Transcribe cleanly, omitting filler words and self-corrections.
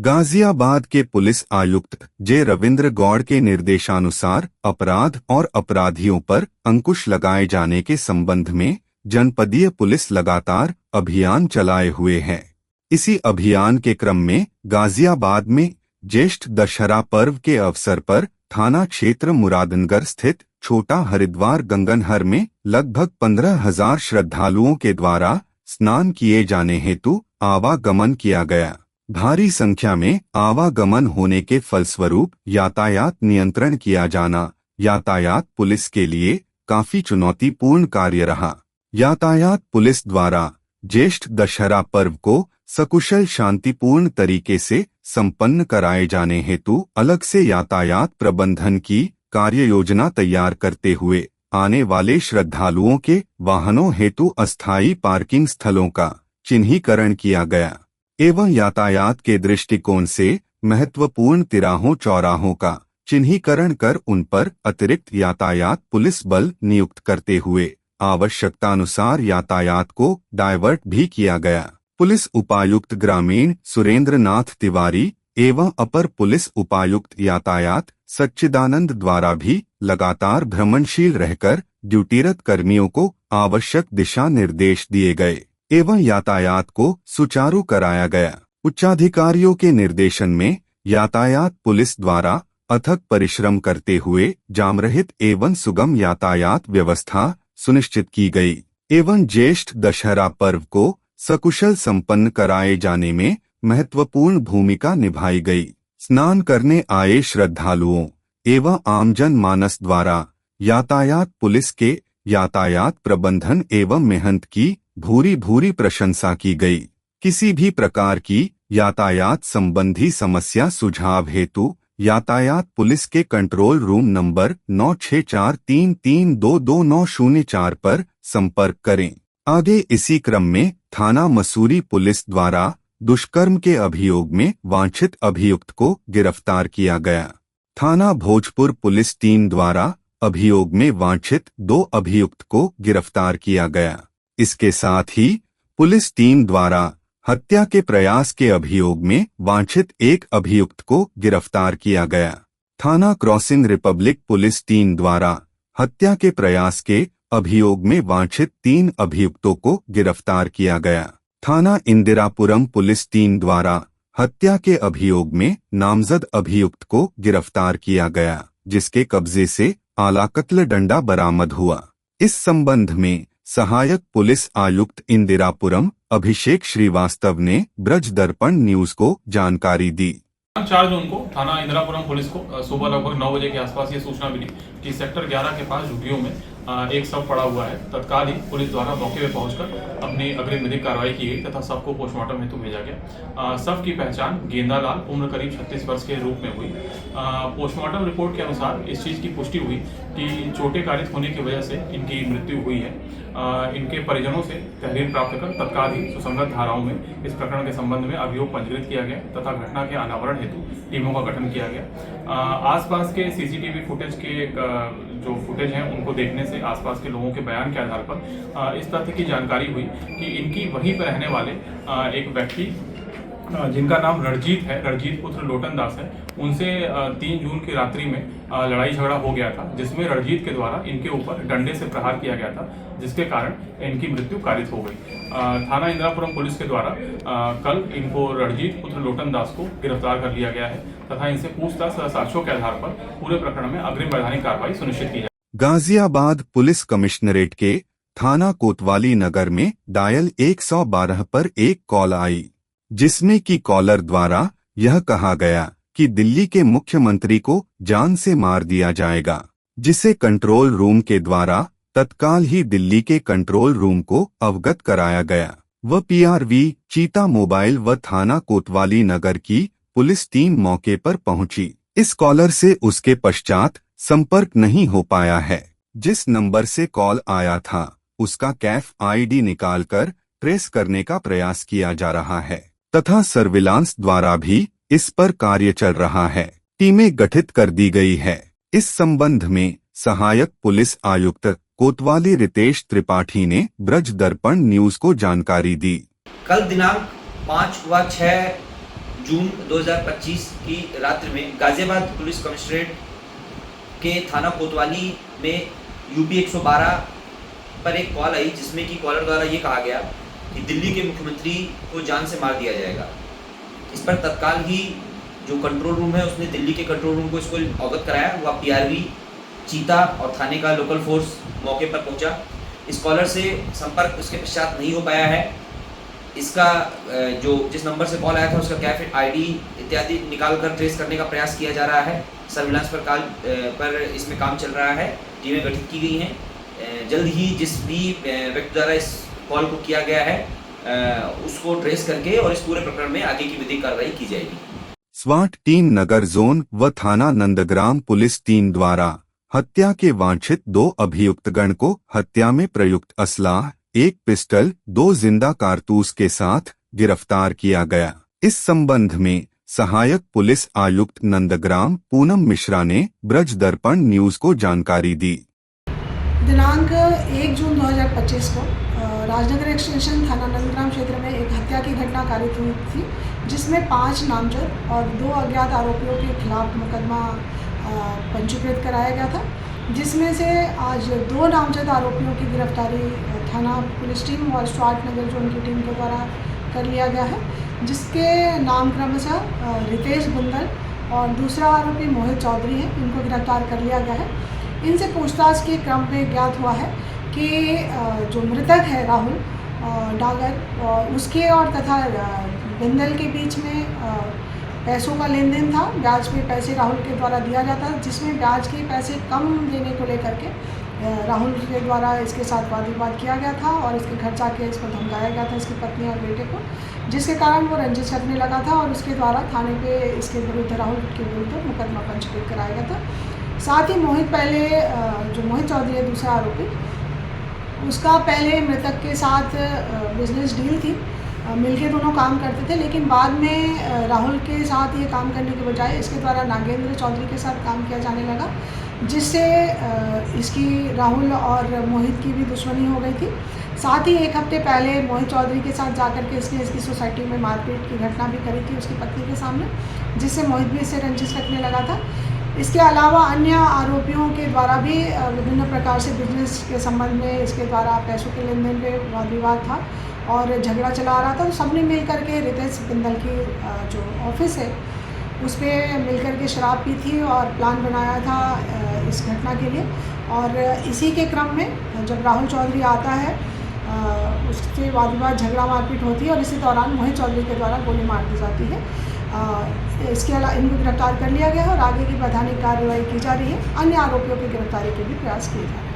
गाजियाबाद के पुलिस आयुक्त जे रविंद्र गौड़ के निर्देशानुसार अपराध और अपराधियों पर अंकुश लगाए जाने के संबंध में जनपदीय पुलिस लगातार अभियान चलाए हुए है। इसी अभियान के क्रम में गाजियाबाद में ज्येष्ठ दशहरा पर्व के अवसर पर थाना क्षेत्र मुरादनगर स्थित छोटा हरिद्वार गंगनहर में लगभग 15,000 श्रद्धालुओं के द्वारा स्नान किए जाने हेतु आवागमन किया गया। भारी संख्या में आवागमन होने के फलस्वरूप यातायात नियंत्रण किया जाना यातायात पुलिस के लिए काफी चुनौतीपूर्ण कार्य रहा। यातायात पुलिस द्वारा ज्येष्ठ दशहरा पर्व को सकुशल शांतिपूर्ण तरीके से संपन्न कराए जाने हेतु अलग से यातायात प्रबंधन की कार्य योजना तैयार करते हुए आने वाले श्रद्धालुओं के वाहनों हेतु अस्थायी पार्किंग स्थलों का चिन्हीकरण किया गया एवं यातायात के दृष्टिकोण से महत्वपूर्ण तिराहों चौराहों का चिन्हीकरण कर उन पर अतिरिक्त यातायात पुलिस बल नियुक्त करते हुए आवश्यकतानुसार यातायात को डायवर्ट भी किया गया। पुलिस उपायुक्त ग्रामीण सुरेंद्र नाथ तिवारी एवं अपर पुलिस उपायुक्त यातायात सच्चिदानंद द्वारा भी लगातार भ्रमणशील रहकर ड्यूटीरत कर्मियों को आवश्यक दिशा निर्देश दिए गए एवं यातायात को सुचारू कराया गया। उच्चाधिकारियों के निर्देशन में यातायात पुलिस द्वारा अथक परिश्रम करते हुए जाम रहित एवं सुगम यातायात व्यवस्था सुनिश्चित की गई एवं ज्येष्ठ दशहरा पर्व को सकुशल संपन्न कराए जाने में महत्वपूर्ण भूमिका निभाई गई। स्नान करने आए श्रद्धालुओं एवं आमजन मानस द्वारा यातायात पुलिस के यातायात प्रबंधन एवं मेहनत की भूरी भूरी प्रशंसा की गई। किसी भी प्रकार की यातायात संबंधी समस्या सुझाव हेतु यातायात पुलिस के कंट्रोल रूम नंबर 9643322904 पर संपर्क करें। आगे इसी क्रम में थाना मसूरी पुलिस द्वारा दुष्कर्म के अभियोग में वांछित अभियुक्त को गिरफ्तार किया गया। थाना भोजपुर पुलिस टीम द्वारा अभियोग में वांछित 2 अभियुक्त को गिरफ्तार किया गया। इसके साथ ही पुलिस टीम द्वारा हत्या के प्रयास के अभियोग में वांछित 1 अभियुक्त को गिरफ्तार किया गया। थाना क्रॉसिंग रिपब्लिक पुलिस टीम द्वारा हत्या के प्रयास के अभियोग में वांछित 3 अभियुक्तों को गिरफ्तार किया गया। थाना इंदिरापुरम पुलिस टीम द्वारा हत्या के अभियोग में नामजद अभियुक्त को गिरफ्तार किया गया, जिसके कब्जे से आला कत्ल डंडा बरामद हुआ। इस संबंध में सहायक पुलिस आयुक्त इंदिरापुरम अभिषेक श्रीवास्तव ने ब्रज दर्पण न्यूज को जानकारी दी। 4 जून को थाना इंदिरापुरम पुलिस को सुबह लगभग 9 बजे के आसपास ये सूचना मिली कि सेक्टर 11 के पास झुग्गियों में एक शव पड़ा हुआ है। तत्काल ही पुलिस द्वारा मौके पर पहुंचकर अपनी अग्रिम विधिक कार्रवाई की गई तथा शव को पोस्टमार्टम हेतु भेजा गया। शव की पहचान गेंदालाल उम्र करीब 36 वर्ष के रूप में हुई। पोस्टमार्टम रिपोर्ट के अनुसार इस चीज़ की पुष्टि हुई कि चोटें कारित होने की वजह से इनकी मृत्यु हुई है। इनके परिजनों से तहरीर प्राप्त कर तत्काल ही सुसंगत धाराओं में इस प्रकरण के संबंध में अभियोग पंजीकृत किया गया तथा घटना के अनावरण हेतु टीमों का गठन किया गया। आसपास के सीसीटीवी फुटेज के जो फुटेज हैं उनको देखने से आसपास के लोगों के बयान के आधार पर इस तथ्य की जानकारी हुई कि इनकी वहीं पर रहने वाले एक व्यक्ति जिनका नाम रणजीत है, रणजीत पुत्र लोटन दास है, उनसे 3 जून की रात्रि में लड़ाई झगड़ा हो गया था, जिसमें रणजीत के द्वारा इनके ऊपर डंडे से प्रहार किया गया था, जिसके कारण इनकी मृत्यु कारित हो गई। थाना इंदिरापुरम पुलिस के द्वारा कल इनको रणजीत पुत्र लोटन दास को गिरफ्तार कर लिया गया है तथा इनसे पूछताछ साक्ष्यों के आधार पर पूरे प्रकरण में अग्रिम वैधानिक कार्रवाई सुनिश्चित की जाए। गाजियाबाद पुलिस कमिश्नरेट के थाना कोतवाली नगर में डायल 112 पर एक कॉल आई, जिसमें की कॉलर द्वारा यह कहा गया कि दिल्ली के मुख्यमंत्री को जान से मार दिया जाएगा, जिसे कंट्रोल रूम के द्वारा तत्काल ही दिल्ली के कंट्रोल रूम को अवगत कराया गया। वह पीआरवी चीता मोबाइल व थाना कोतवाली नगर की पुलिस टीम मौके पर पहुंची। इस कॉलर से उसके पश्चात संपर्क नहीं हो पाया है। जिस नंबर से कॉल आया था उसका कैफ आईडी निकालकर ट्रेस करने का प्रयास किया जा रहा है तथा सर्विलांस द्वारा भी इस पर कार्य चल रहा है। टीमें गठित कर दी गई है। इस संबंध में सहायक पुलिस आयुक्त कोतवाली रितेश त्रिपाठी ने ब्रज दर्पण न्यूज को जानकारी दी। कल दिनांक 5 व 6 जून 2025 की रात्रि में गाजियाबाद पुलिस कमिश्नरेट के थाना कोतवाली में यूपी 112 पर एक कॉल आई, जिसमें कि कॉलर द्वारा ये कहा गया कि दिल्ली के मुख्यमंत्री को जान से मार दिया जाएगा। इस पर तत्काल ही जो कंट्रोल रूम है उसने दिल्ली के कंट्रोल रूम को इसको अवगत कराया। हुआ पीआरवी, चीता और थाने का लोकल फोर्स मौके पर पहुंचा। इस कॉलर से संपर्क उसके पश्चात नहीं हो पाया है। इसका जो जिस नंबर से कॉल आया था उसका कैफ आईडी इत्यादि निकाल कर ट्रेस करने का प्रयास किया जा रहा है। सर्विलांस पर इसमें काम चल रहा है, टीमें गठित की गई हैं। जल्द ही जिस भी व्यक्ति द्वारा इस कॉल को किया गया है उसको ट्रेस करके और इस पूरे प्रकरण में आगे की विधिक कार्रवाई की जाएगी। स्वाट टीम नगर जोन व थाना नंदग्राम पुलिस टीम द्वारा हत्या के वांछित 2 अभियुक्तगण को हत्या में प्रयुक्त असलाह, 1 पिस्टल, 2 जिंदा कारतूस के साथ गिरफ्तार किया गया। इस संबंध में सहायक पुलिस आयुक्त नंदग्राम पूनम मिश्रा ने ब्रज दर्पण न्यूज को जानकारी दी। दिनांक 1 जून 2025 को राजनगर एक्सटेंशन थाना नंदग्राम क्षेत्र में एक हत्या की घटना कारित हुई थी, जिसमें 5 नामजद और 2 अज्ञात आरोपियों के खिलाफ मुकदमा पंजीकृत कराया गया था, जिसमें से आज 2 नामजद आरोपियों की गिरफ्तारी थाना पुलिस टीम और स्वाट नगर जोन की टीम के द्वारा कर लिया गया है, जिसके नाम क्रमशः रितेश बुंदल और दूसरा आरोपी मोहित चौधरी है। इनको गिरफ्तार कर लिया गया है। इनसे पूछताछ के क्रम में ज्ञात हुआ है कि जो मृतक है राहुल डागर, उसके और तथा बिंदल के बीच में पैसों का लेन देन था। ब्याज पे पैसे राहुल के द्वारा दिया जाता है, जिसमें ब्याज के पैसे कम देने को लेकर के राहुल के द्वारा इसके साथ वाद विवाद किया गया था और इसके घर जाके इसको धमकाया गया था, इसकी पत्नी और बेटे को, जिसके कारण वो रंजिश करने लगा था और उसके द्वारा थाने पे इसके विरुद्ध राहुल के विरुद्ध मुकदमा पंजीकृत कराया गया था। साथ ही मोहित जो मोहित चौधरी है दूसरा आरोपी, उसका पहले मृतक के साथ बिजनेस डील थी, मिलके दोनों काम करते थे, लेकिन बाद में राहुल के साथ ये काम करने के बजाय इसके द्वारा नागेंद्र चौधरी के साथ काम किया जाने लगा, जिससे इसकी राहुल और मोहित की भी दुश्मनी हो गई थी। साथ ही 1 हफ्ते पहले मोहित चौधरी के साथ जाकर के इसने इसकी सोसाइटी में मारपीट की घटना भी करी थी उसकी पत्नी के सामने, जिससे मोहित भी इससे रंजिश रखने लगा था। इसके अलावा अन्य आरोपियों के द्वारा भी विभिन्न प्रकार से बिजनेस के संबंध में इसके द्वारा पैसों के लेन देन पे वाद विवाद था और झगड़ा चला आ रहा था। तो सबने मिल करके रितेश बिंदल की जो ऑफिस है उस पर मिल करके शराब पी थी और प्लान बनाया था इस घटना के लिए। और इसी के क्रम में जब राहुल चौधरी आता है उससे वाद विवाद झगड़ा मारपीट होती है और इसी दौरान मोहित चौधरी के द्वारा गोली मार दी जाती है। इसके अलावा इनको गिरफ्तार कर लिया गया है और आगे की वैधानिक कार्रवाई की जा रही है। अन्य आरोपियों की गिरफ्तारी के भी प्रयास किए जा रहे हैं।